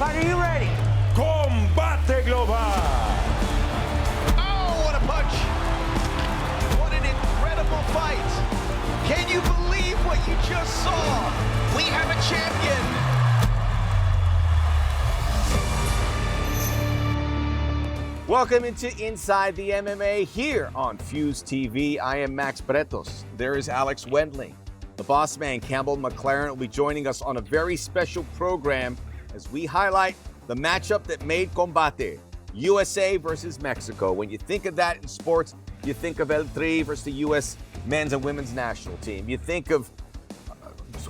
Fighter, you ready? Combate Global! Oh, what a punch! What an incredible fight! Can you believe what you just saw? We have a champion! Welcome into Inside the MMA here on Fuse TV. I am Max Bretos. There is Alex Wendling. The boss man, Campbell McLaren, will be joining us on a very special program as we highlight the matchup that made Combate, USA versus Mexico. When you think of that in sports, you think of El Tri versus the U.S. men's and women's national team. You think of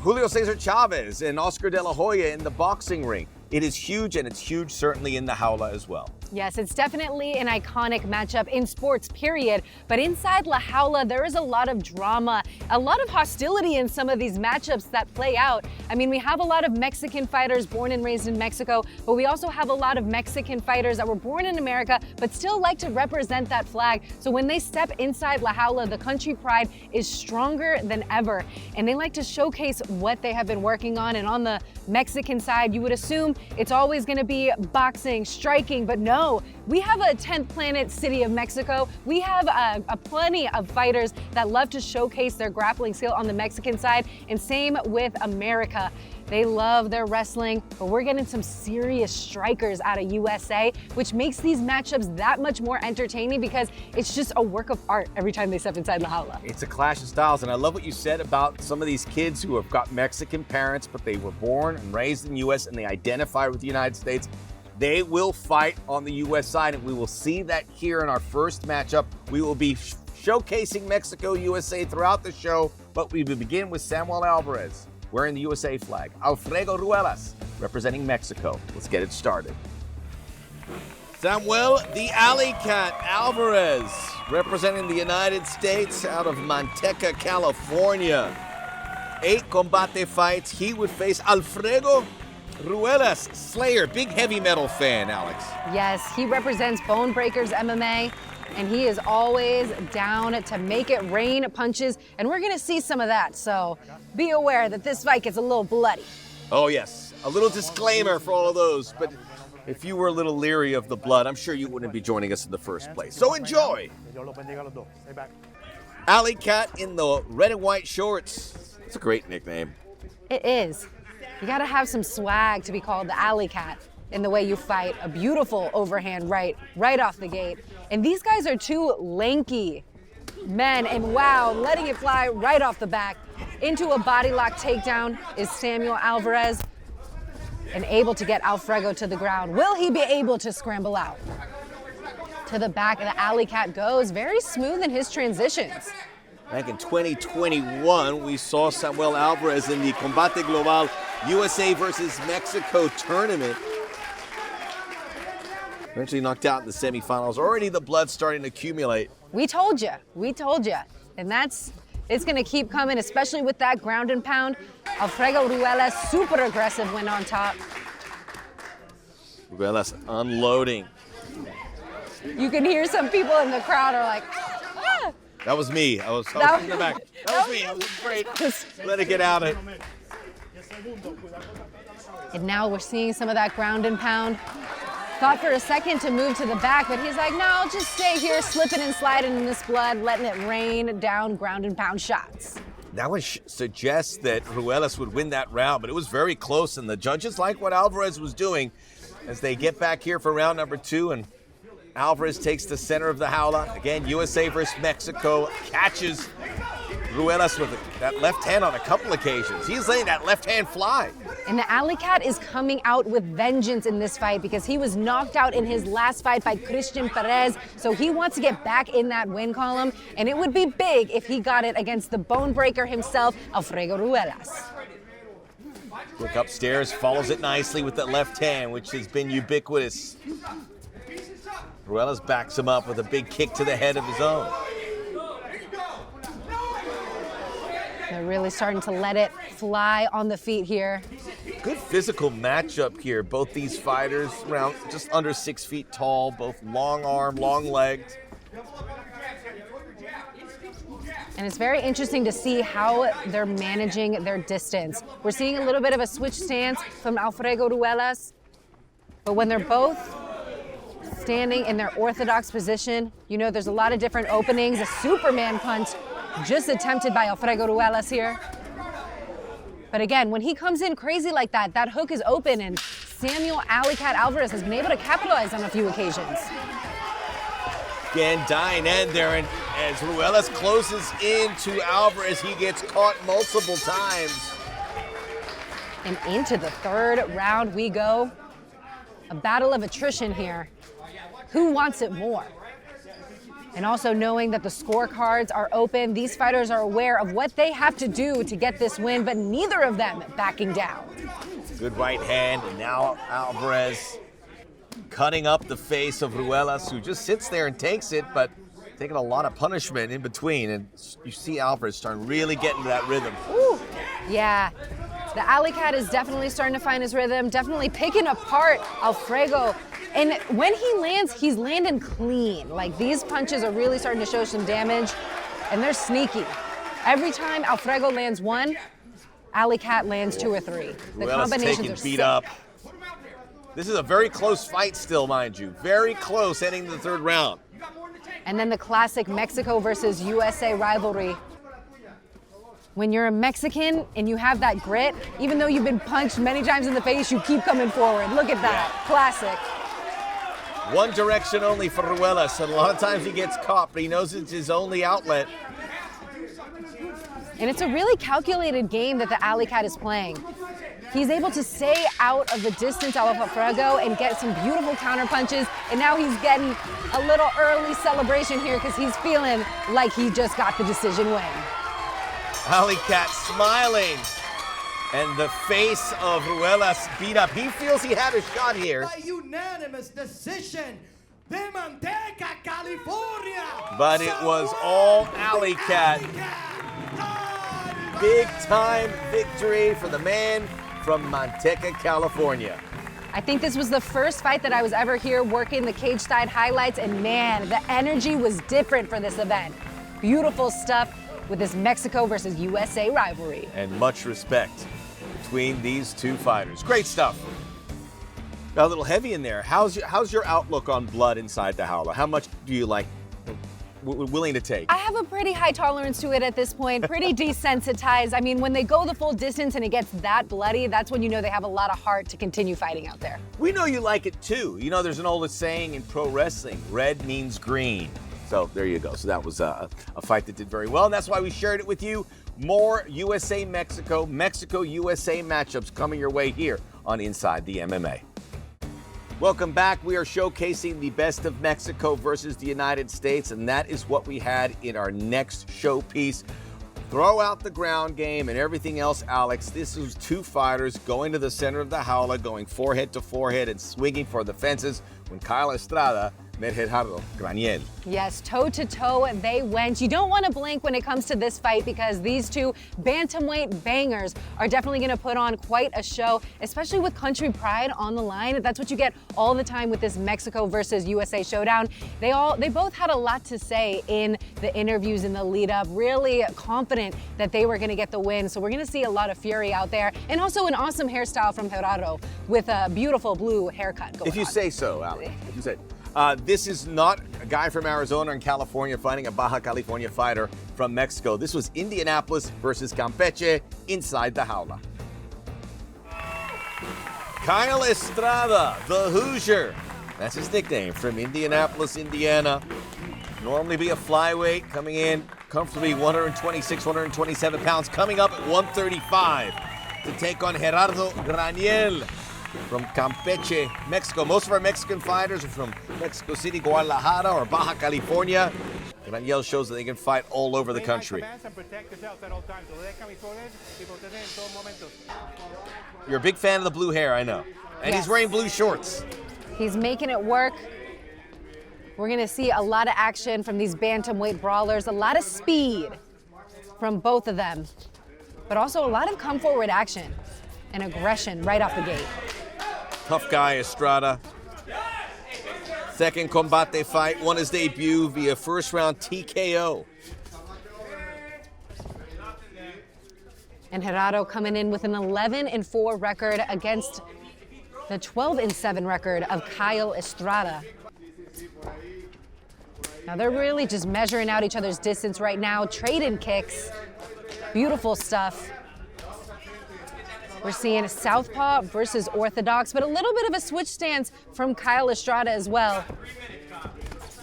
Julio Cesar Chavez and Oscar De La Hoya in the boxing ring. It is huge, and it's huge certainly in the jaula as well. Yes, it's definitely an iconic matchup in sports, period. But inside La Jaula, there is a lot of drama, a lot of hostility in some of these matchups that play out. I mean, we have a lot of Mexican fighters born and raised in Mexico, but we also have a lot of Mexican fighters that were born in America, but still like to represent that flag. So when they step inside La Jaula, the country pride is stronger than ever. And they like to showcase what they have been working on. And on the Mexican side, you would assume it's always gonna be boxing, striking, but no. We have a 10th planet city of Mexico. We have a plenty of fighters that love to showcase their grappling skill on the Mexican side, and same with America. They love their wrestling, but we're getting some serious strikers out of USA, which makes these matchups that much more entertaining because it's just a work of art every time they step inside La Jaula. It's a clash of styles, and I love what you said about some of these kids who have got Mexican parents, but they were born and raised in the U.S. and they identify with the United States. They will fight on the U.S. side, and we will see that here in our first matchup. We will be showcasing Mexico, USA throughout the show, but we will begin with Samuel Alvarez wearing the USA flag. Alfredo Ruelas representing Mexico. Let's get it started. Samuel the Alley Cat Alvarez representing the United States out of Manteca, California. 8 combate fights. He would face Alfredo Ruelas, Slayer, big heavy metal fan, Alex. Yes, he represents Bone Breakers MMA, and he is always down to make it rain punches, and we're gonna see some of that, so be aware that this fight gets a little bloody. Oh yes, a little disclaimer for all of those, but if you were a little leery of the blood, I'm sure you wouldn't be joining us in the first place, so enjoy. Alley Cat in the red and white shorts. It's a great nickname. It is. You gotta have some swag to be called the Alley Cat in the way you fight. A beautiful overhand right off the gate. And these guys are two lanky men, and wow, letting it fly right off the back. Into a body lock takedown is Samuel Alvarez, and able to get Alfredo to the ground. Will he be able to scramble out? To the back, the Alley Cat goes, very smooth in his transitions. Back in 2021, we saw Samuel Alvarez in the Combate Global USA versus Mexico tournament. Eventually knocked out in the semifinals. Already the blood starting to accumulate. We told you. And it's gonna keep coming, especially with that ground and pound. Alfredo Ruelas, super aggressive, went on top. Ruelas unloading. You can hear some people in the crowd are like, ah! That was me. I was in the back. That was me. I was afraid. Let it get out of it. And now we're seeing some of that ground and pound. Thought for a second to move to the back, but he's like, no, I'll just stay here, slipping and sliding in this blood, letting it rain down ground and pound shots. That would suggest that Ruelas would win that round, but it was very close, and the judges like what Alvarez was doing as they get back here for round number 2, and Alvarez takes the center of the jaula. Again, USA versus Mexico, catches Ruelas with that left hand on a couple occasions. He's letting that left hand fly. And the Alley Cat is coming out with vengeance in this fight because he was knocked out in his last fight by Christian Perez. So he wants to get back in that win column, and it would be big if he got it against the bone breaker himself, Alfredo Ruelas. Quick upstairs, follows it nicely with that left hand, which has been ubiquitous. Ruelas backs him up with a big kick to the head of his own. They're really starting to let it fly on the feet here. Good physical matchup here. Both these fighters around just under 6 feet tall, both long arm, long legged. And it's very interesting to see how they're managing their distance. We're seeing a little bit of a switch stance from Alfredo Ruelas. But when they're both standing in their orthodox position, you know, there's a lot of different openings. A Superman punch just attempted by Alfredo Ruelas here. But again, when he comes in crazy like that, that hook is open, and Samuel Alley Cat Alvarez has been able to capitalize on a few occasions. Again, dying end there, and as Ruelas closes into Alvarez, he gets caught multiple times. And into the third round we go. A battle of attrition here. Who wants it more? And also knowing that the scorecards are open, these fighters are aware of what they have to do to get this win, but neither of them backing down. Good right hand, and now Alvarez cutting up the face of Ruelas, who just sits there and takes it, but taking a lot of punishment in between. And you see Alvarez starting really get into that rhythm. Ooh, yeah. The Alley Cat is definitely starting to find his rhythm, definitely picking apart Alfredo. And when he lands, he's landing clean. Like, these punches are really starting to show some damage, and they're sneaky. Every time Alfredo lands one, Alley Cat lands two or three. The Ruelas combinations taking are beat sick. up. This is a very close fight still, mind you. Very close heading to the third round. And then the classic Mexico versus USA rivalry. When you're a Mexican and you have that grit, even though you've been punched many times in the face, you keep coming forward. Look at that, classic. One direction only for Ruelas, and a lot of times he gets caught, but he knows it's his only outlet. And it's a really calculated game that the Alley Cat is playing. He's able to stay out of the distance out of Alfredo and get some beautiful counter punches, and now he's getting a little early celebration here because he's feeling like he just got the decision win. Alley Cat smiling, and the face of Ruelas beat up. He feels he had a shot here. By unanimous decision, de Manteca, California. But it was all Alley Cat. Big time victory for the man from Manteca, California. I think this was the first fight that I was ever here working the cage side highlights, and man, the energy was different for this event. Beautiful stuff with this Mexico versus USA rivalry. And much respect between these two fighters. Great stuff. Got a little heavy in there. How's your outlook on blood inside the Jaula? How much do you like willing to take? I have a pretty high tolerance to it at this point, pretty desensitized. I mean, when they go the full distance and it gets that bloody, that's when you know they have a lot of heart to continue fighting out there. We know you like it too. You know, there's an old saying in pro wrestling, red means green. So there you go. So that was a fight that did very well, and that's why we shared it with you. More USA-Mexico, Mexico-USA matchups coming your way here on Inside the MMA. Welcome back. We are showcasing the best of Mexico versus the United States, and that is what we had in our next showpiece. Throw out the ground game and everything else, Alex. This is two fighters going to the center of the jaula, going forehead to forehead and swinging for the fences when Kyle Estrada met Gerardo Graniel. Yes, toe-to-toe they went. You don't want to blink when it comes to this fight because these two bantamweight bangers are definitely going to put on quite a show, especially with country pride on the line. That's what you get all the time with this Mexico versus USA showdown. They both had a lot to say in the interviews in the lead-up, really confident that they were going to get the win. So we're going to see a lot of fury out there, and also an awesome hairstyle from Gerardo with a beautiful blue haircut going on. If you say so, Alex. If you say. This is not a guy from Arizona and California fighting a Baja California fighter from Mexico. This was Indianapolis versus Campeche inside the jaula. Kyle Estrada, the Hoosier. That's his nickname, from Indianapolis, Indiana. Normally be a flyweight, coming in comfortably 126, 127 pounds, coming up at 135 to take on Gerardo Graniel from Campeche, Mexico. Most of our Mexican fighters are from Mexico City, Guadalajara, or Baja California. Graniel shows that they can fight all over the country. You're a big fan of the blue hair, I know. And Yes. he's wearing blue shorts. He's making it work. We're going to see a lot of action from these bantamweight brawlers, a lot of speed from both of them, but also a lot of come forward action and aggression right off the gate. Tough guy, Estrada. Second Combate fight, won his debut via first round TKO. And Gerardo coming in with an 11-4 record against The 12-7 record of Kyle Estrada. Now they're really just measuring out each other's distance right now, trading kicks. Beautiful stuff. We're seeing southpaw versus orthodox, but a little bit of a switch stance from Kyle Estrada as well.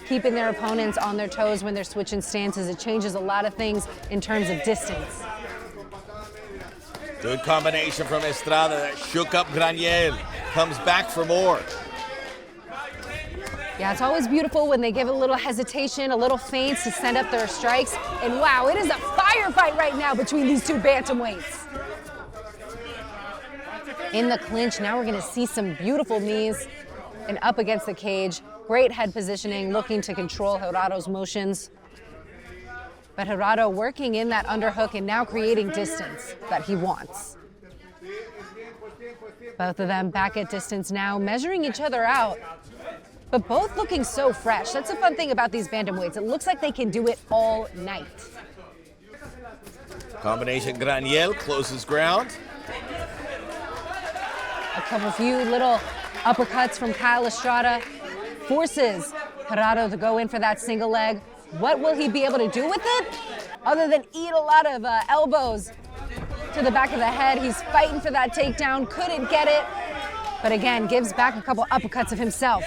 Keeping their opponents on their toes when they're switching stances. It changes a lot of things in terms of distance. Good combination from Estrada that shook up Graniel. Comes back for more. Yeah, it's always beautiful when they give a little hesitation, a little feints to send up their strikes. And wow, it is a firefight right now between these two bantamweights. In the clinch, now we're gonna see some beautiful knees and up against the cage. Great head positioning, looking to control Jurado's motions. But Jurado working in that underhook and now creating distance that he wants. Both of them back at distance now, measuring each other out. But both looking so fresh. That's the fun thing about these bantamweights. It looks like they can do it all night. Combination Graniel closes ground. A few little uppercuts from Kyle Estrada. Forces Jurado to go in for that single leg. What will he be able to do with it? Other than eat a lot of elbows to the back of the head. He's fighting for that takedown, couldn't get it. But again, gives back a couple uppercuts of himself.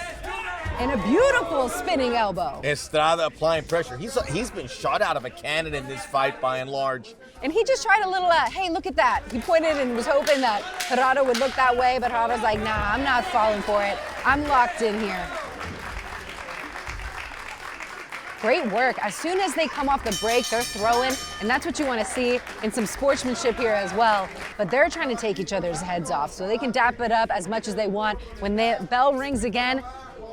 And a beautiful spinning elbow. Estrada applying pressure. He's been shot out of a cannon in this fight by and large. And he just tried a little, hey, look at that. He pointed and was hoping that Jurado would look that way, but Jurado's like, nah, I'm not falling for it. I'm locked in here. Great work. As soon as they come off the break, they're throwing, and that's what you want to see in some sportsmanship here as well. But they're trying to take each other's heads off, so they can dap it up as much as they want. When the bell rings again,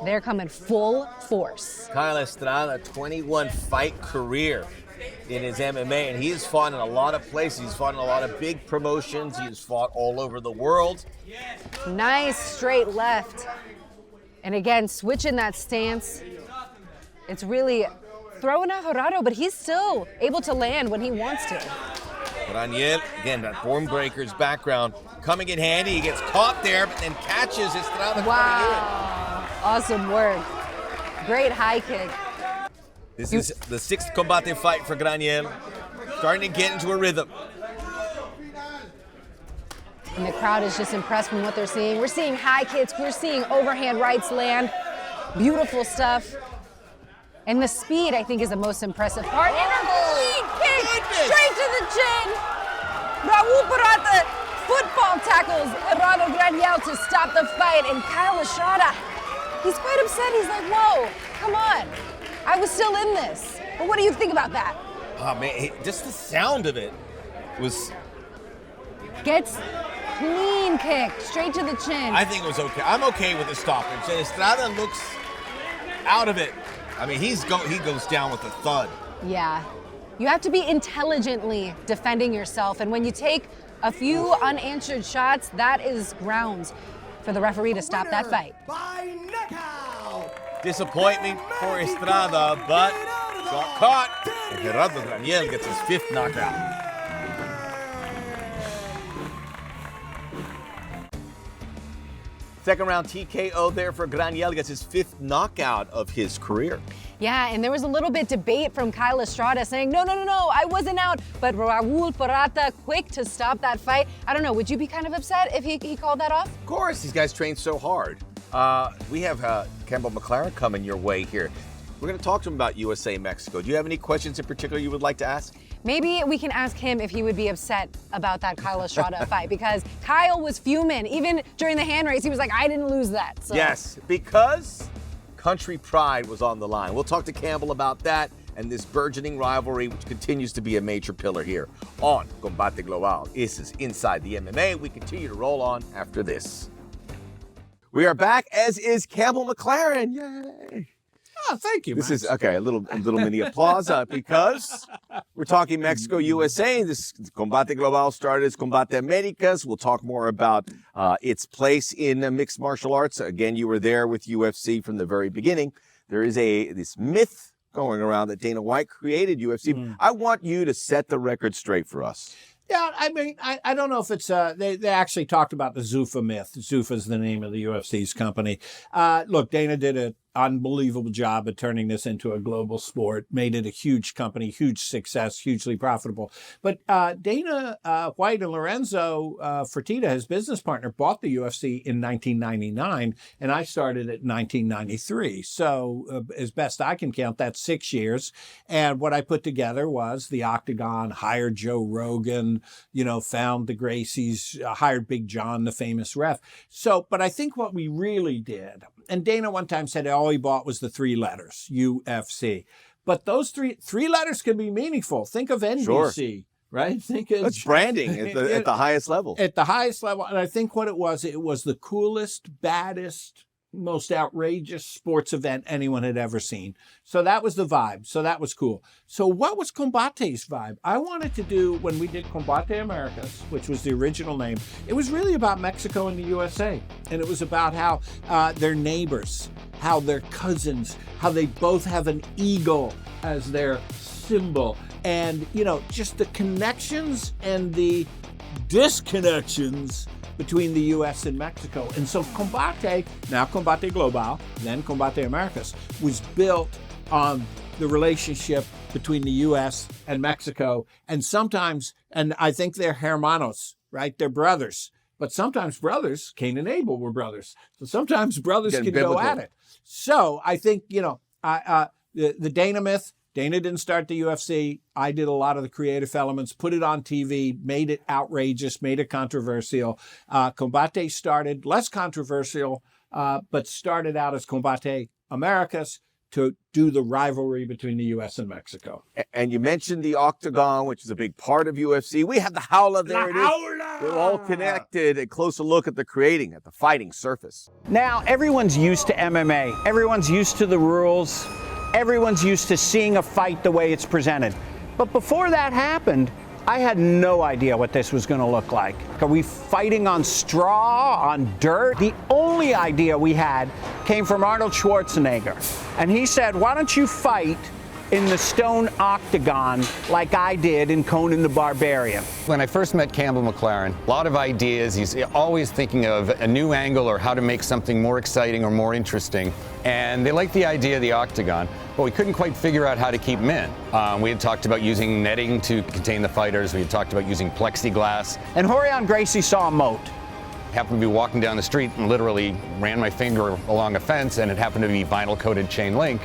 they're coming full force. Kyle Estrada, 21 fight career in his MMA, and he's fought in a lot of places. He's fought in a lot of big promotions. He's fought all over the world. Nice straight left. And again, switching that stance. It's really throwing out Jurado, but he's still able to land when he wants to. Graniel, again, that Born Breakers background coming in handy. He gets caught there, but then catches Estrada coming in. Awesome work. Great high kick. This is the 6th Combate fight for Graniel. Starting to get into a rhythm. And the crowd is just impressed from what they're seeing. We're seeing high kicks. We're seeing overhand rights land. Beautiful stuff. And the speed, I think, is the most impressive part. And a clean kick straight to the chin. Raul Parata football tackles Gerardo Graniel to stop the fight. And Kyle Estrada, he's quite upset. He's like, whoa, come on. I was still in this. But what do you think about that? Oh, man, just the sound of it was... Gets clean kick straight to the chin. I think it was okay. I'm okay with the stoppage. And Estrada looks out of it. I mean, he goes down with a thud. Yeah. You have to be intelligently defending yourself. And when you take a few unanswered shots, that is grounds for the referee to stop that fight. By knockout. Disappointment for Estrada, but got caught. And Gerardo Graniel gets his 5th knockout. Second round TKO there for Graniel, gets his 5th knockout of his career. Yeah, and there was a little bit debate from Kyle Estrada saying, no, I wasn't out. But Raul Parata, quick to stop that fight. I don't know, would you be kind of upset if he called that off? Of course, these guys train so hard. We have Campbell McLaren coming your way here. We're going to talk to him about USA Mexico. Do you have any questions in particular you would like to ask? Maybe we can ask him if he would be upset about that Kyle Estrada fight, because Kyle was fuming. Even during the hand race, he was like, I didn't lose that. So. Yes, because country pride was on the line. We'll talk to Campbell about that and this burgeoning rivalry, which continues to be a major pillar here on Combate Global. This is Inside the MMA. We continue to roll on after this. We are back, as is Campbell McLaren. Yay! Oh, thank you, This is, okay, a little mini applause because we're talking Mexico, USA. This Combate Global started as Combate Americas. We'll talk more about its place in mixed martial arts. Again, you were there with UFC from the very beginning. There is this myth going around that Dana White created UFC. I want you to set the record straight for us. Yeah, I mean, I don't know if it's, they actually talked about the Zuffa myth. Zuffa is the name of the UFC's company. Look, Dana did an unbelievable job of turning this into a global sport, made it a huge company, huge success, hugely profitable. But Dana White and Lorenzo Fertitta, his business partner, bought the UFC in 1999, and I started it in 1993. So as best I can count, that's 6 years. And what I put together was the Octagon, hired Joe Rogan, found the Gracies, hired Big John, the famous ref. So, but I think what we really did, and Dana one time said all he bought was the 3 letters, UFC. But those three letters can be meaningful. Think of NBC. Sure. Right? Think of That's branding at the highest level. At the highest level. And I think what it was the coolest, baddest, most outrageous sports event anyone had ever seen. So that was the vibe. So that was cool. So what was Combate's vibe? I wanted to do, when we did Combate Americas, which was the original name, it was really about Mexico and the USA. And it was about how their neighbors, how they're cousins, how they both have an eagle as their symbol. And, just the connections and the disconnections between the U.S. and Mexico. And so Combate, now Combate Global, then Combate Americas, was built on the relationship between the U.S. and Mexico. And sometimes, and I think they're hermanos, right? They're brothers. But sometimes brothers, Cain and Abel were brothers. So sometimes brothers can go at it. So I think, the Dana myth, Dana didn't start the UFC. I did a lot of the creative elements, put it on TV, made it outrageous, made it controversial. Combate started less controversial, but started out as Combate Americas to do the rivalry between the U.S. and Mexico. And you mentioned the Octagon, which is a big part of UFC. We have the Howler there. It is. They're all connected. A closer look at the fighting surface. Now, everyone's used to MMA. Everyone's used to the rules. Everyone's used to seeing a fight the way it's presented. But before that happened, I had no idea what this was going to look like. Are we fighting on straw, on dirt? The only idea we had came from Arnold Schwarzenegger. And he said, why don't you fight in the stone octagon like I did in Conan the Barbarian? When I first met Campbell McLaren, a lot of ideas. He's always thinking of a new angle or how to make something more exciting or more interesting. And they liked the idea of the octagon, but we couldn't quite figure out how to keep them in. We had talked about using netting to contain the fighters. We had talked about using plexiglass. And Rorion Gracie saw a moat. Happened to be walking down the street and literally ran my finger along a fence, and it happened to be vinyl-coated chain link.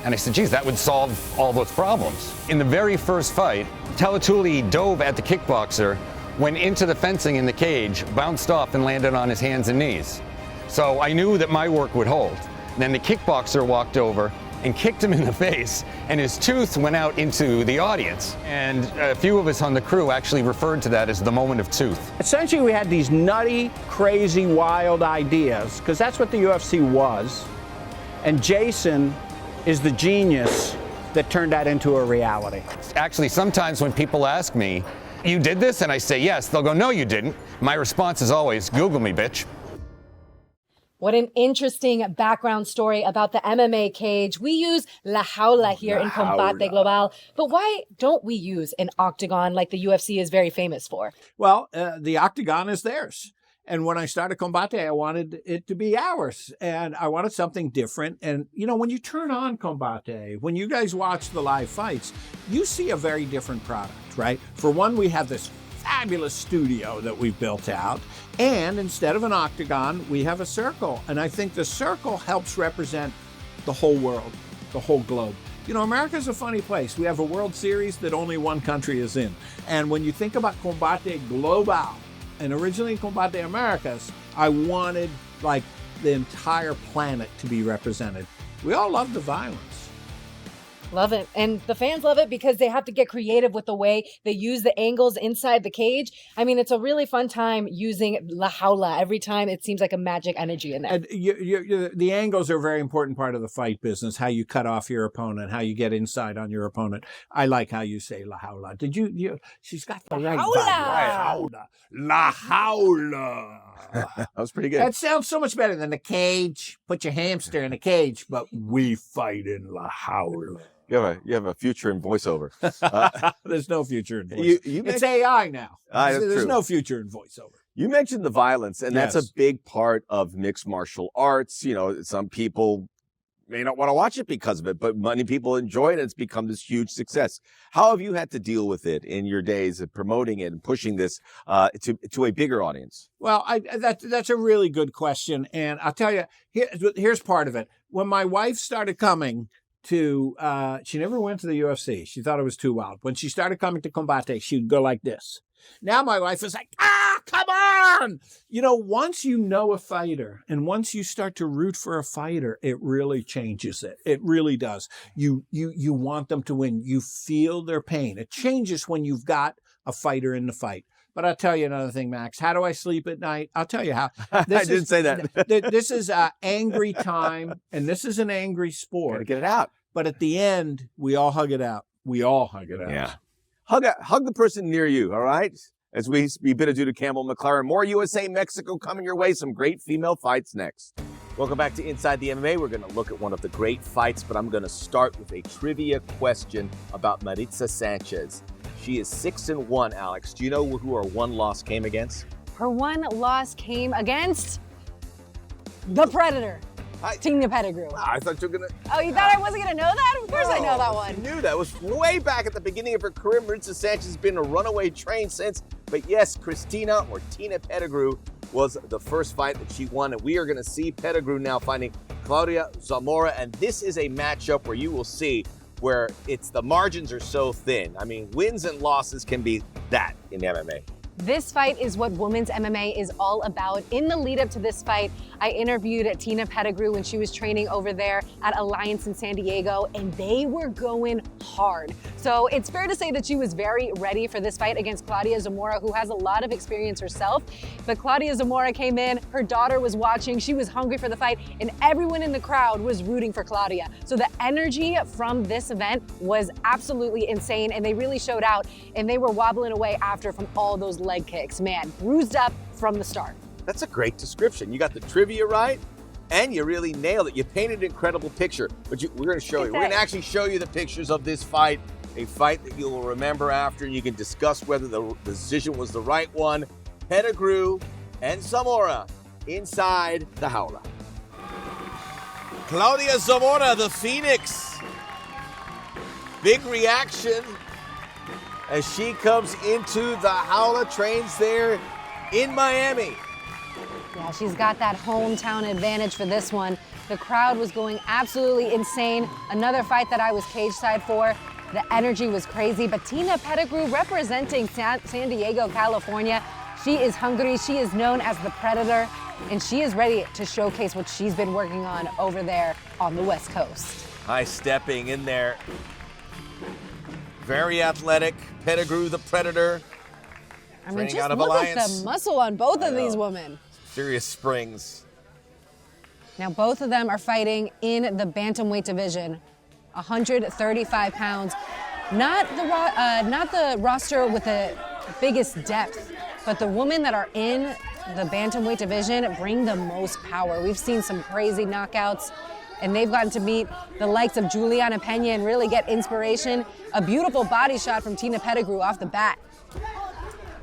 And I said, geez, that would solve all those problems. In the very first fight, Talatuli dove at the kickboxer, went into the fencing in the cage, bounced off and landed on his hands and knees. So I knew that my work would hold. Then the kickboxer walked over and kicked him in the face, and his tooth went out into the audience. And a few of us on the crew actually referred to that as the moment of tooth. Essentially, we had these nutty, crazy, wild ideas, because that's what the UFC was. And Jason is the genius that turned that into a reality. Actually, sometimes when people ask me, you did this? And I say yes, they'll go, no, you didn't. My response is always, Google me, bitch. What an interesting background story about the MMA cage. We use La Jaula here in Combate Global, but why don't we use an octagon like the UFC is very famous for? Well, the octagon is theirs. And when I started Combate, I wanted it to be ours. And I wanted something different. And, when you turn on Combate, when you guys watch the live fights, you see a very different product, right? For one, we have this fabulous studio that we've built out. And instead of an octagon, we have a circle. And I think the circle helps represent the whole world, the whole globe. America's a funny place. We have a World Series that only one country is in. And when you think about Combate Global, and originally Combate Americas, I wanted the entire planet to be represented. We all love the violence. Love it. And the fans love it because they have to get creative with the way they use the angles inside the cage. I mean, it's a really fun time using La Jaula. Every time it seems like a magic energy in there. And the angles are a very important part of the fight business, how you cut off your opponent, how you get inside on your opponent. I like how you say La Jaula. Did you she's got the right vibe. La Jaula. That was pretty good. That sounds so much better than the cage. Put your hamster in a cage, but we fight in La Jaula. You have a future in voiceover. There's no future in You voiceover. It's mentioned- AI now. That's There's true. no future in voiceover. You mentioned the violence, and that's a Yes. big part of mixed martial arts. You know, some people may not want to watch it because of it, but many people enjoy it. And it's become this huge success. How have you had to deal with it in your days of promoting it and pushing this to a bigger audience? Well, that's a really good question, and I'll tell you, here's part of it. When my wife started coming to, she never went to the UFC. She thought it was too wild. When she started coming to Combate, she'd go like this. Now my wife is like, come on! You know, once you know a fighter and once you start to root for a fighter, it really changes it. It really does. You want them to win. You feel their pain. It changes when you've got a fighter in the fight. But I'll tell you another thing, Max. How do I sleep at night? I'll tell you how. I didn't say that. This is angry time, and this is an angry sport. Gotta get it out. But at the end, we all hug it out. We all hug it out. Yeah. Hug the person near you, all right? As we bid adieu to Campbell McLaren. More USA Mexico coming your way. Some great female fights next. Welcome back to Inside the MMA. We're going to look at one of the great fights, but I'm going to start with a trivia question about Maritza Sanchez. She is 6-1, Alex. Do you know who her one loss came against? Her one loss came against the Predator, Tina Pettigrew. I thought you were going to... Oh, you thought I wasn't going to know that? Of course I know that one. You knew that. It was way back at the beginning of her career. Maritza Sanchez has been a runaway train since. But yes, Tina Pettigrew was the first fight that she won. And we are going to see Pettigrew now fighting Claudia Zamora. And this is a matchup where you will see where the margins are so thin. I mean, wins and losses can be that in MMA. This fight is what women's MMA is all about. In the lead up to this fight, I interviewed Tina Pettigrew when she was training over there at Alliance in San Diego, and they were going hard. So it's fair to say that she was very ready for this fight against Claudia Zamora, who has a lot of experience herself. But Claudia Zamora came in, her daughter was watching, she was hungry for the fight, and everyone in the crowd was rooting for Claudia. So the energy from this event was absolutely insane, and they really showed out, and they were wobbling away after from all those leg kicks. Man, bruised up from the start. That's a great description. You got the trivia right, and you really nailed it. You painted an incredible picture. But we're going to show you. We're going to actually show you the pictures of this fight, a fight that you will remember after, and you can discuss whether the decision was the right one. Pettigrew and Zamora inside the Jaula. Claudia Zamora, the Phoenix. Big reaction as she comes into the Jaula, trains there in Miami. Yeah, she's got that hometown advantage for this one. The crowd was going absolutely insane. Another fight that I was cage side for. The energy was crazy, but Tina Pettigrew representing San Diego, California. She is hungry, she is known as the Predator, and she is ready to showcase what she's been working on over there on the West Coast. High stepping in there. Very athletic. Pettigrew, the Predator. I mean, Training just out of look Alliance. at the muscle on both of these women. Serious springs. Now, both of them are fighting in the bantamweight division, 135 pounds. Not the roster with the biggest depth, but the women that are in the bantamweight division bring the most power. We've seen some crazy knockouts, and they've gotten to meet the likes of Juliana Pena and really get inspiration. A beautiful body shot from Tina Pettigrew off the bat.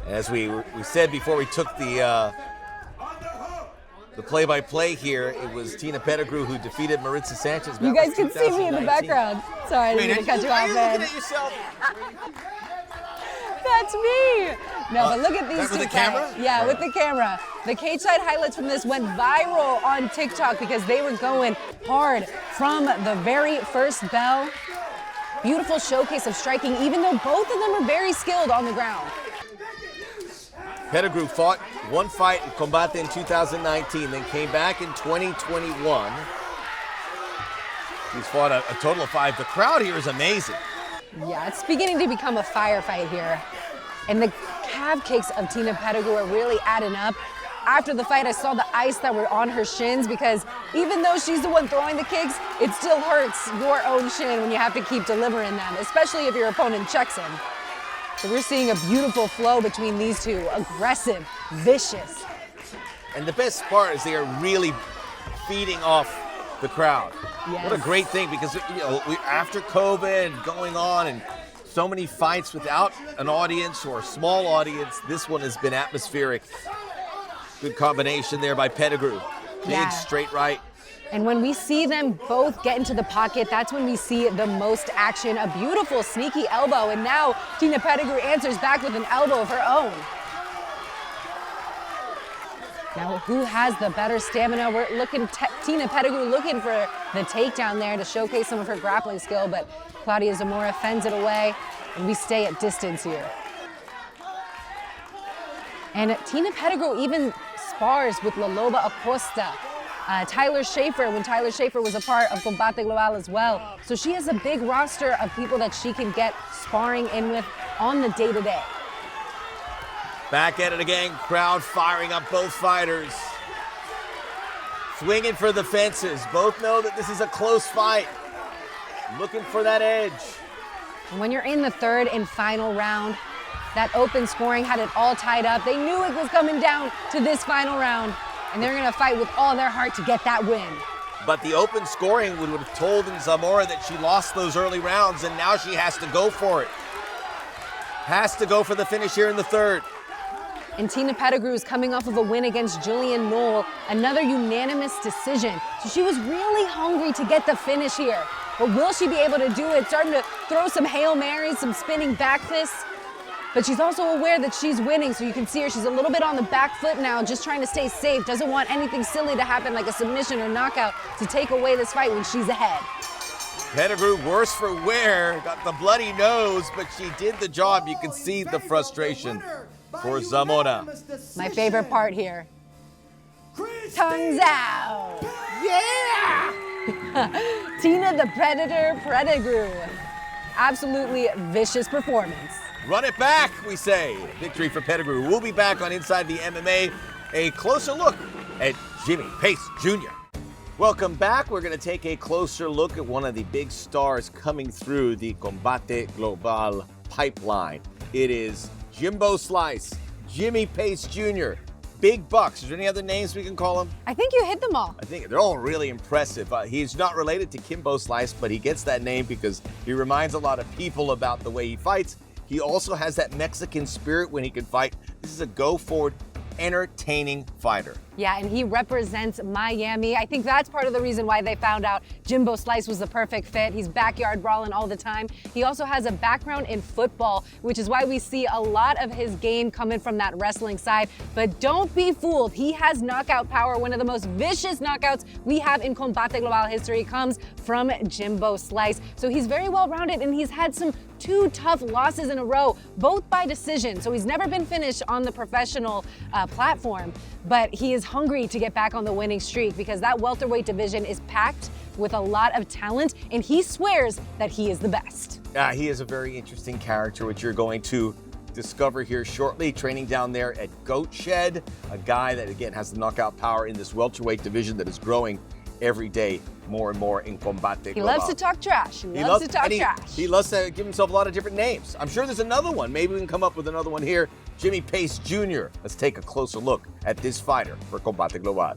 As we said before we took the play-by-play here, it was Tina Pettigrew who defeated Maritza Sanchez. You guys can see me in the background. Sorry, I didn't mean to cut you off, man. Looking at yourself? That's me. No, but look at these that with two the camera? guys. Yeah, with the camera. The cage side highlights from this went viral on TikTok because they were going hard from the very first bell. Beautiful showcase of striking, even though both of them are very skilled on the ground. Pettigrew fought one fight in Combate in 2019, then came back in 2021. He's fought a total of 5. The crowd here is amazing. Yeah, it's beginning to become a firefight here. And the calf kicks of Tina Pettigrew are really adding up. After the fight, I saw the ice that were on her shins because even though she's the one throwing the kicks, it still hurts your own shin when you have to keep delivering them, especially if your opponent checks him. So we're seeing a beautiful flow between these two, aggressive, vicious. And the best part is they are really feeding off the crowd. Yes. What a great thing, because after COVID going on and so many fights without an audience or a small audience, this one has been atmospheric. Good combination there by Pettigrew. Big straight right. And when we see them both get into the pocket, that's when we see the most action. A beautiful sneaky elbow, and now Tina Pettigrew answers back with an elbow of her own. Now, who has the better stamina? We're looking, Tina Pettigrew looking for the takedown there to showcase some of her grappling skill, but Claudia Zamora fends it away, and we stay at distance here. And Tina Pettigrew even spars with La Loba Acosta. Tyler Schaefer, when Tyler Schaefer was a part of Combate Global as well. So she has a big roster of people that she can get sparring in with on the day-to-day. Back at it again, crowd firing up both fighters. Swinging for the fences. Both know that this is a close fight. Looking for that edge. And when you're in the third and final round, that open scoring had it all tied up. They knew it was coming down to this final round, and they're gonna fight with all their heart to get that win. But the open scoring would have told Zamora that she lost those early rounds, and now she has to go for it. Has to go for the finish here in the third. And Tina Pettigrew is coming off of a win against Julian Knoll, another unanimous decision. So she was really hungry to get the finish here. But will she be able to do it? Starting to throw some Hail Marys, some spinning back fists. But she's also aware that she's winning, so you can see her, she's a little bit on the back foot now, just trying to stay safe. Doesn't want anything silly to happen like a submission or knockout to take away this fight when she's ahead. Pettigrew worse for wear, got the bloody nose, but she did the job. You can see the frustration for Zamora. My favorite part here. Tongues out. Yeah! Tina the Predator Pettigrew. Absolutely vicious performance. Run it back, we say. Victory for Pettigrew. We'll be back on Inside the MMA. A closer look at Jimmy Pace Jr. Welcome back. We're going to take a closer look at one of the big stars coming through the Combate Global pipeline. It is Jimbo Slice, Jimmy Pace Jr., Big Bucks. Is there any other names we can call him? I think you hit them all. I think they're all really impressive. He's not related to Kimbo Slice, but he gets that name because he reminds a lot of people about the way he fights. He also has that Mexican spirit when he can fight. This is a go-forward, entertaining fighter. Yeah, and he represents Miami. I think that's part of the reason why they found out Jimbo Slice was the perfect fit. He's backyard brawling all the time. He also has a background in football, which is why we see a lot of his game coming from that wrestling side. But don't be fooled. He has knockout power. One of the most vicious knockouts we have in Combate Global history comes from Jimbo Slice. So he's very well-rounded, and he's had two tough losses in a row, both by decision. So he's never been finished on the professional platform, but he is hungry to get back on the winning streak because that welterweight division is packed with a lot of talent, and he swears that he is the best. Yeah, he is a very interesting character, which you're going to discover here shortly. Training down there at Goat Shed, a guy that, again, has the knockout power in this welterweight division that is growing every day more and more in Combate Global. He loves to talk trash. He loves to talk trash. He loves to give himself a lot of different names. I'm sure there's another one. Maybe we can come up with another one here. Jimmy Pace Jr. Let's take a closer look at this fighter for Combate Global.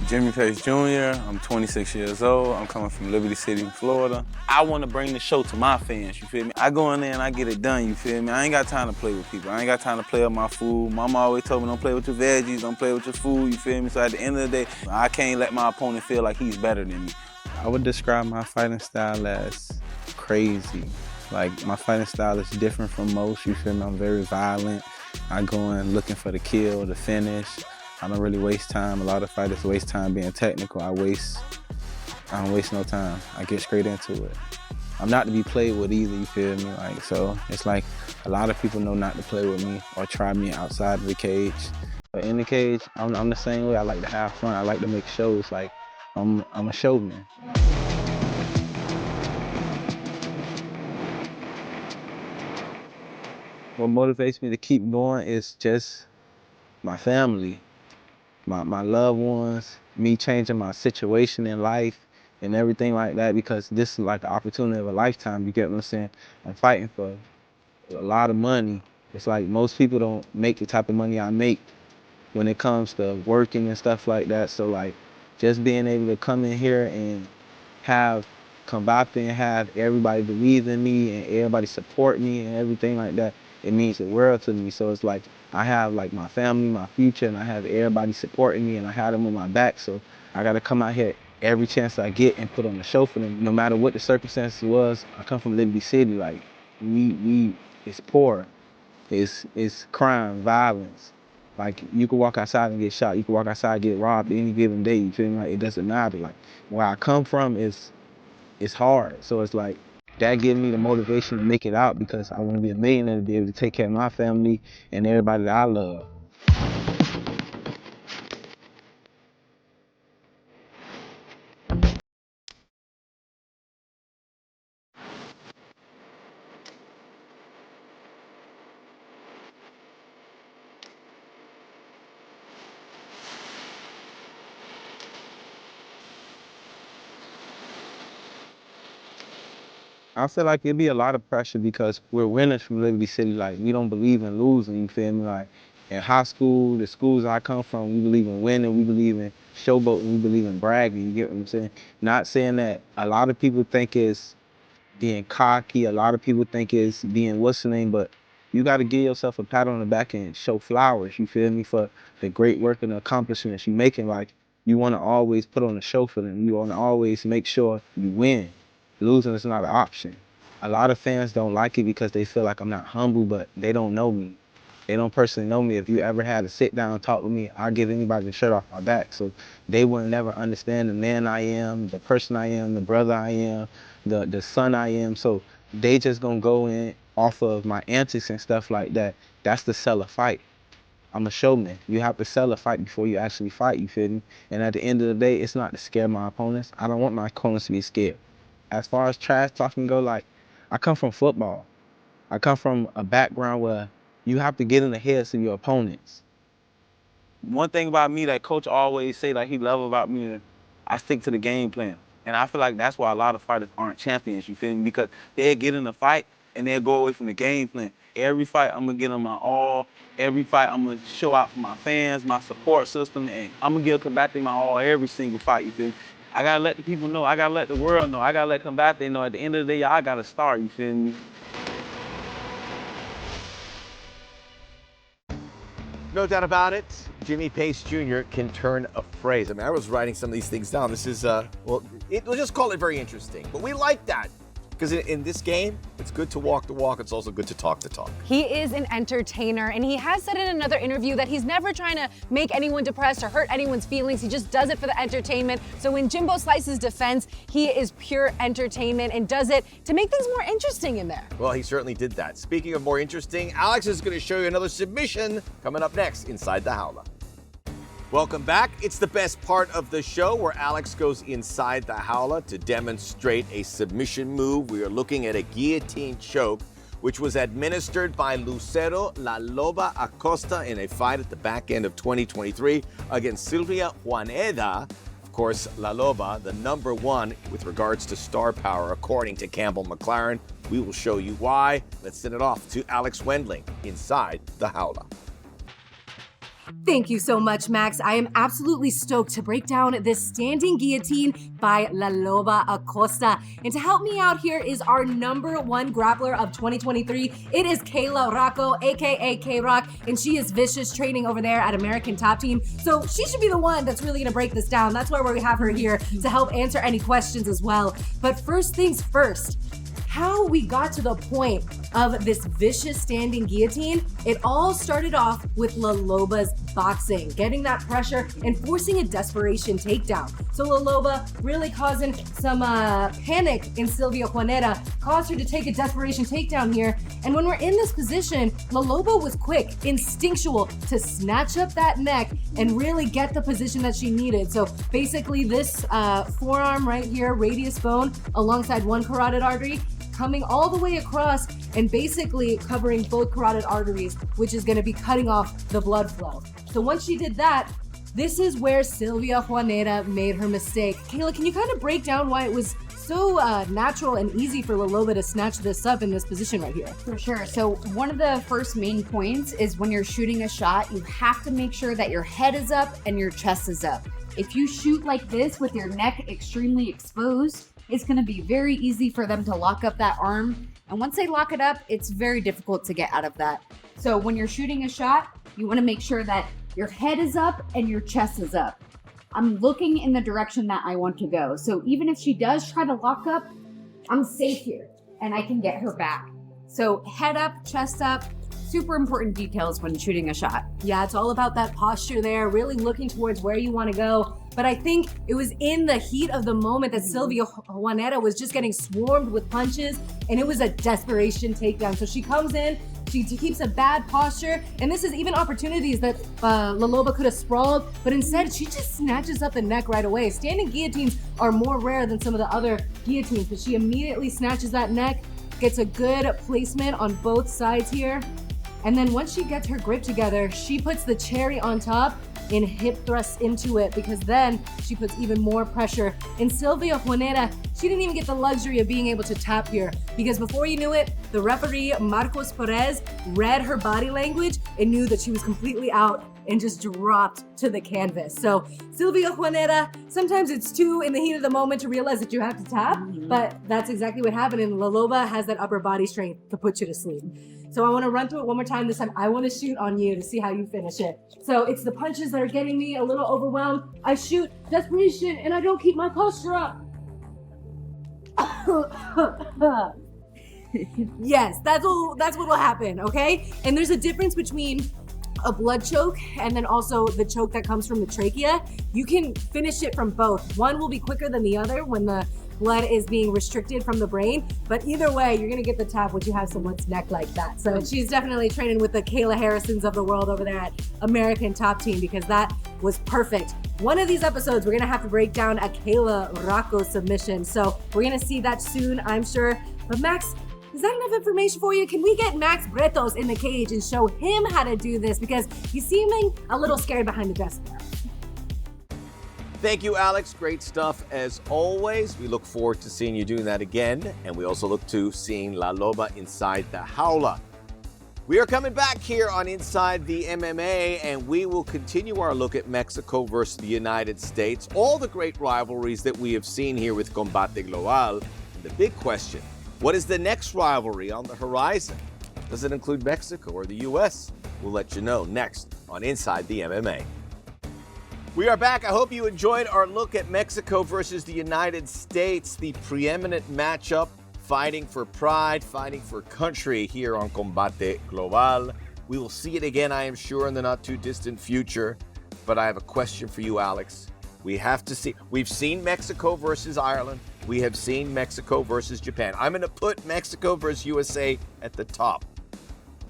Jimmy Pace Jr., I'm 26 years old. I'm coming from Liberty City, Florida. I want to bring the show to my fans, you feel me? I go in there and I get it done, you feel me? I ain't got time to play with people. I ain't got time to play with my food. Mama always told me don't play with your veggies, don't play with your food, you feel me? So at the end of the day, I can't let my opponent feel like he's better than me. I would describe my fighting style as crazy. Like, my fighting style is different from most, you feel me? I'm very violent. I go in looking for the kill, the finish. I don't really waste time. A lot of fighters waste time being technical. I don't waste no time. I get straight into it. I'm not to be played with either, you feel me? Like, so it's like a lot of people know not to play with me or try me outside of the cage. But in the cage, I'm the same way. I like to have fun. I like to make shows. Like, I'm a showman. What motivates me to keep going is just my family. My loved ones, me changing my situation in life and everything like that, because this is like the opportunity of a lifetime, you get what I'm saying? I'm fighting for a lot of money. It's like most people don't make the type of money I make when it comes to working and stuff like that. So like just being able to come in here and have Combate and have everybody believe in me and everybody support me and everything like that, it means the world to me. So it's like I have like my family, my future, and I have everybody supporting me and I have them on my back. So I gotta come out here every chance I get and put on a show for them, no matter what the circumstances was. I come from Liberty City, like it's poor, it's crime, violence. Like you can walk outside and get shot, you can walk outside and get robbed any given day. You feel me? Like it doesn't matter. Like where I come from it's hard. So it's like that gives me the motivation to make it out because I want to be a millionaire to be able to take care of my family and everybody that I love. I feel like it'd be a lot of pressure because we're winners from Liberty City. Like, we don't believe in losing, you feel me? Like, in high school, the schools I come from, we believe in winning, we believe in showboating, we believe in bragging, you get what I'm saying? Not saying that a lot of people think it's being cocky, a lot of people think it's being what's the name, but you gotta give yourself a pat on the back and show flowers, you feel me, for the great work and the accomplishments you're making. Like, you wanna always put on a show for them, you wanna always make sure you win. Losing is not an option. A lot of fans don't like it because they feel like I'm not humble, but they don't know me. They don't personally know me. If you ever had to sit down and talk with me, I'll give anybody the shirt off my back. So they will never understand the man I am, the person I am, the brother I am, the son I am. So they just gonna go in off of my antics and stuff like that. That's the sell a fight. I'm a showman. You have to sell a fight before you actually fight, you feel me? And at the end of the day, it's not to scare my opponents. I don't want my opponents to be scared. As far as trash talking go, like, I come from football. I come from a background where you have to get in the heads of your opponents. One thing about me that coach always say, like he love about me, is I stick to the game plan. And I feel like that's why a lot of fighters aren't champions, you feel me? Because they'll get in a fight and they'll go away from the game plan. Every fight, I'm gonna get on my all. Every fight, I'm gonna show out for my fans, my support system, and I'm gonna give Combate my all every single fight, you feel me? I gotta let the people know, I gotta let the world know, I gotta let Combate know at the end of the day, I gotta start, you feel me? No doubt about it, Jimmy Pace Jr. can turn a phrase. I mean, I was writing some of these things down. This is, we'll just call it very interesting. But we like that. Because in this game, it's good to walk the walk. It's also good to talk the talk. He is an entertainer, and he has said in another interview that he's never trying to make anyone depressed or hurt anyone's feelings. He just does it for the entertainment. So in Jimbo Slice's defense, he is pure entertainment and does it to make things more interesting in there. Well, he certainly did that. Speaking of more interesting, Alex is going to show you another submission coming up next inside the Howler. Welcome back. It's the best part of the show where Alex goes inside the Howler to demonstrate a submission move. We are looking at a guillotine choke, which was administered by Lucero La Loba Acosta in a fight at the back end of 2023 against Silvia Juaneda. Of course, La Loba, the number one with regards to star power, according to Campbell McLaren. We will show you why. Let's send it off to Alex Wendling inside the Howler. Thank you so much, Max. I am absolutely stoked to break down this standing guillotine by La Loba Acosta. And to help me out here is our number one grappler of 2023. It is Kayla Rocco, aka K-Rock, and she is vicious training over there at American Top Team. So she should be the one that's really gonna break this down. That's why we have her here to help answer any questions as well. But first things first, how we got to the point of this vicious standing guillotine, it all started off with La Loba's boxing, getting that pressure and forcing a desperation takedown. So La Loba really causing some panic in Silvia Juaneda, caused her to take a desperation takedown here. And when we're in this position, La Loba was quick, instinctual to snatch up that neck and really get the position that she needed. So basically this forearm right here, radius bone, alongside one carotid artery, coming all the way across and basically covering both carotid arteries, which is gonna be cutting off the blood flow. So once she did that, this is where Silvia Juaneda made her mistake. Kayla, can you kind of break down why it was so natural and easy for La Loba to snatch this up in this position right here. For sure. So one of the first main points is when you're shooting a shot, you have to make sure that your head is up and your chest is up. If you shoot like this with your neck extremely exposed, it's going to be very easy for them to lock up that arm. And once they lock it up, it's very difficult to get out of that. So when you're shooting a shot, you want to make sure that your head is up and your chest is up. I'm looking in the direction that I want to go. So even if she does try to lock up, I'm safe here and I can get her back. So head up, chest up, super important details when shooting a shot. Yeah, it's all about that posture there, really looking towards where you want to go. But I think it was in the heat of the moment that Silvia Juaneta was just getting swarmed with punches, and it was a desperation takedown. So she comes in, she keeps a bad posture, and this is even opportunities that La Loba could have sprawled, but instead she just snatches up the neck right away. Standing guillotines are more rare than some of the other guillotines, but she immediately snatches that neck, gets a good placement on both sides here. And then once she gets her grip together, she puts the cherry on top and hip thrusts into it, because then she puts even more pressure. And Silvia Juaneta, she didn't even get the luxury of being able to tap here, because before you knew it, the referee, Marcos Perez, read her body language and knew that she was completely out and just dropped to the canvas. So Silvia Juaneta, sometimes it's too in the heat of the moment to realize that you have to tap, but that's exactly what happened. And La Loba has that upper body strength to put you to sleep. So I want to run through it one more time. This time I want to shoot on you to see how you finish it. So it's the punches that are getting me a little overwhelmed. I shoot desperation and I don't keep my posture up. Yes, that's what will happen, okay? And there's a difference between a blood choke and then also the choke that comes from the trachea. You can finish it from both. One will be quicker than the other when the blood is being restricted from the brain, but either way, you're gonna get the tap once you have someone's neck like that. So she's definitely training with the Kayla Harrisons of the world over there at American Top Team, because that was perfect. One of these episodes, we're gonna have to break down a Kayla Rocco submission. So we're gonna see that soon, I'm sure. But Max, is that enough information for you? Can we get Max Bretos in the cage and show him how to do this? Because he's seeming a little scared behind the desk there. Thank you, Alex. Great stuff as always. We look forward to seeing you doing that again. And we also look to seeing La Loba inside the jaula. We are coming back here on Inside the MMA, and we will continue our look at Mexico versus the United States. All the great rivalries that we have seen here with Combate Global. And the big question, what is the next rivalry on the horizon? Does it include Mexico or the U.S.? We'll let you know next on Inside the MMA. We are back. I hope you enjoyed our look at Mexico versus the United States, the preeminent matchup, fighting for pride, fighting for country here on Combate Global. We will see it again, I am sure, in the not too distant future. But I have a question for you, Alex. We've seen Mexico versus Ireland. We have seen Mexico versus Japan. I'm going to put Mexico versus USA at the top.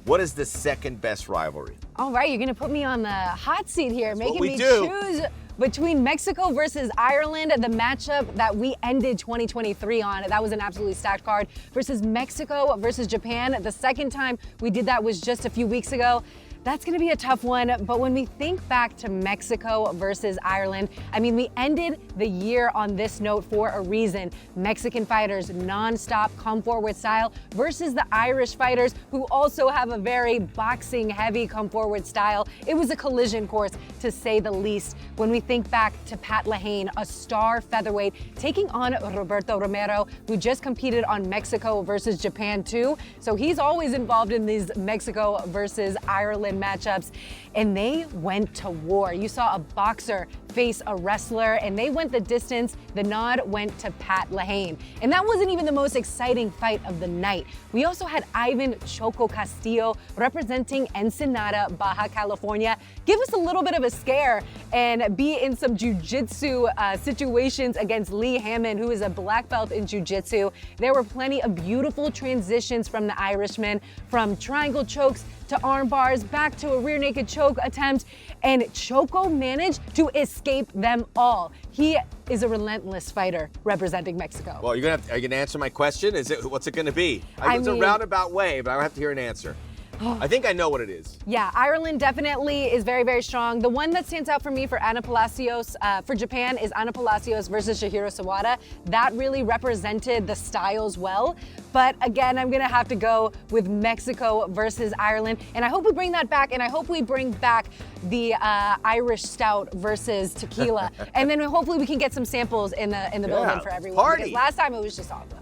What is the second best rivalry? All right, you're going to put me on the hot seat here, That's making me choose between Mexico versus Ireland, the matchup that we ended 2023 on. That was an absolutely stacked card. Versus Mexico versus Japan. The second time we did that was just a few weeks ago. That's going to be a tough one, but when we think back to Mexico versus Ireland, I mean, we ended the year on this note for a reason. Mexican fighters, non-stop come forward style versus the Irish fighters, who also have a very boxing heavy come forward style. It was a collision course, to say the least. When we think back to Pat Lahane, a star featherweight, taking on Roberto Romero, who just competed on Mexico versus Japan too. So he's always involved in these Mexico versus Ireland matchups, and they went to war. You saw a boxer face a wrestler, and they went the distance. The nod went to Pat Lahane. And that wasn't even the most exciting fight of the night. We also had Ivan Choco Castillo representing Ensenada, Baja California, give us a little bit of a scare and be in some jiu-jitsu situations against Lee Hammond, who is a black belt in jiu-jitsu. There were plenty of beautiful transitions from the Irishman, from triangle chokes to arm bars, back to a rear naked choke attempt, and Choco managed to escape them all. He is a relentless fighter representing Mexico. Well, are you gonna answer my question? What's it gonna be? It's a roundabout way, but I have to hear an answer. I think I know what it is. Yeah, Ireland definitely is very, very strong. The one that stands out for me for Anna Palacios, for Japan, is Anna Palacios versus Chihiro Sawada. That really represented the styles well. But again, I'm gonna have to go with Mexico versus Ireland. And I hope we bring that back, and I hope we bring back the Irish stout versus tequila. And then hopefully we can get some samples in the building for everyone. Party. Because last time it was just awesome.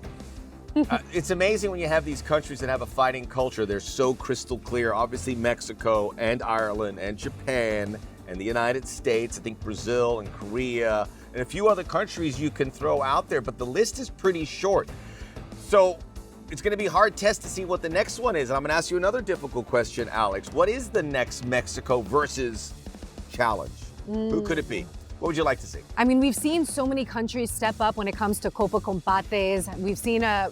It's amazing when you have these countries that have a fighting culture. They're so crystal clear. Obviously, Mexico and Ireland and Japan and the United States. I think Brazil and Korea and a few other countries you can throw out there, but the list is pretty short. So it's going to be a hard test to see what the next one is. And I'm going to ask you another difficult question, Alex. What is the next Mexico versus challenge? Who could it be? What would you like to see? I mean, we've seen so many countries step up when it comes to Copa Combates. We've seen a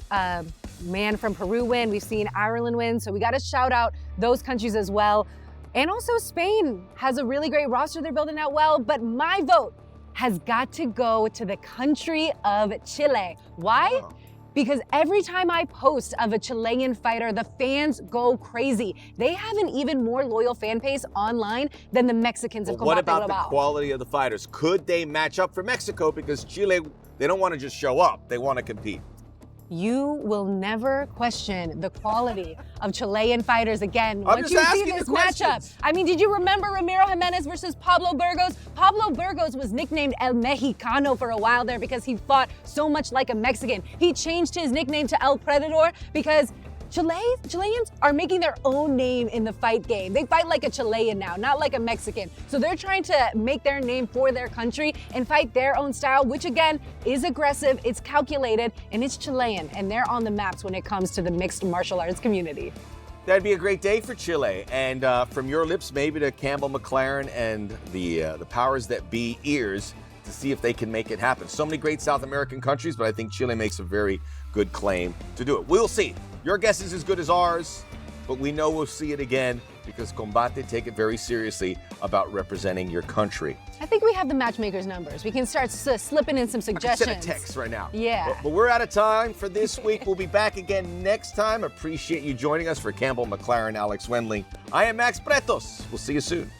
man from Peru win. We've seen Ireland win. So we got to shout out those countries as well. And also Spain has a really great roster. They're building out well. But my vote has got to go to the country of Chile. Why? Oh. Because every time I post of a Chilean fighter, the fans go crazy. They have an even more loyal fan base online than the Mexicans of Combate What about Global. the quality of the fighters? Could they match up for Mexico? Because Chile, they don't want to just show up. They want to compete. You will never question the quality of Chilean fighters again I'm once just you see asking this the matchup. questions. I mean, did you remember Ramiro Jimenez versus Pablo Burgos? Pablo Burgos was nicknamed El Mexicano for a while there because he fought so much like a Mexican. He changed his nickname to El Predador because Chileans are making their own name in the fight game. They fight like a Chilean now, not like a Mexican. So they're trying to make their name for their country and fight their own style, which again is aggressive, it's calculated, and it's Chilean. And they're on the maps when it comes to the mixed martial arts community. That'd be a great day for Chile. And from your lips, maybe to Campbell McLaren and the powers that be ears to see if they can make it happen. So many great South American countries, but I think Chile makes a very good claim to do it. We'll see. Your guess is as good as ours, but we know we'll see it again because Combate take it very seriously about representing your country. I think we have the matchmakers' numbers. We can start slipping in some suggestions. Send a text right now. Yeah. But we're out of time for this week. We'll be back again next time. Appreciate you joining us. For Campbell McLaren, Alex Wendling, I am Max Bretos. We'll see you soon.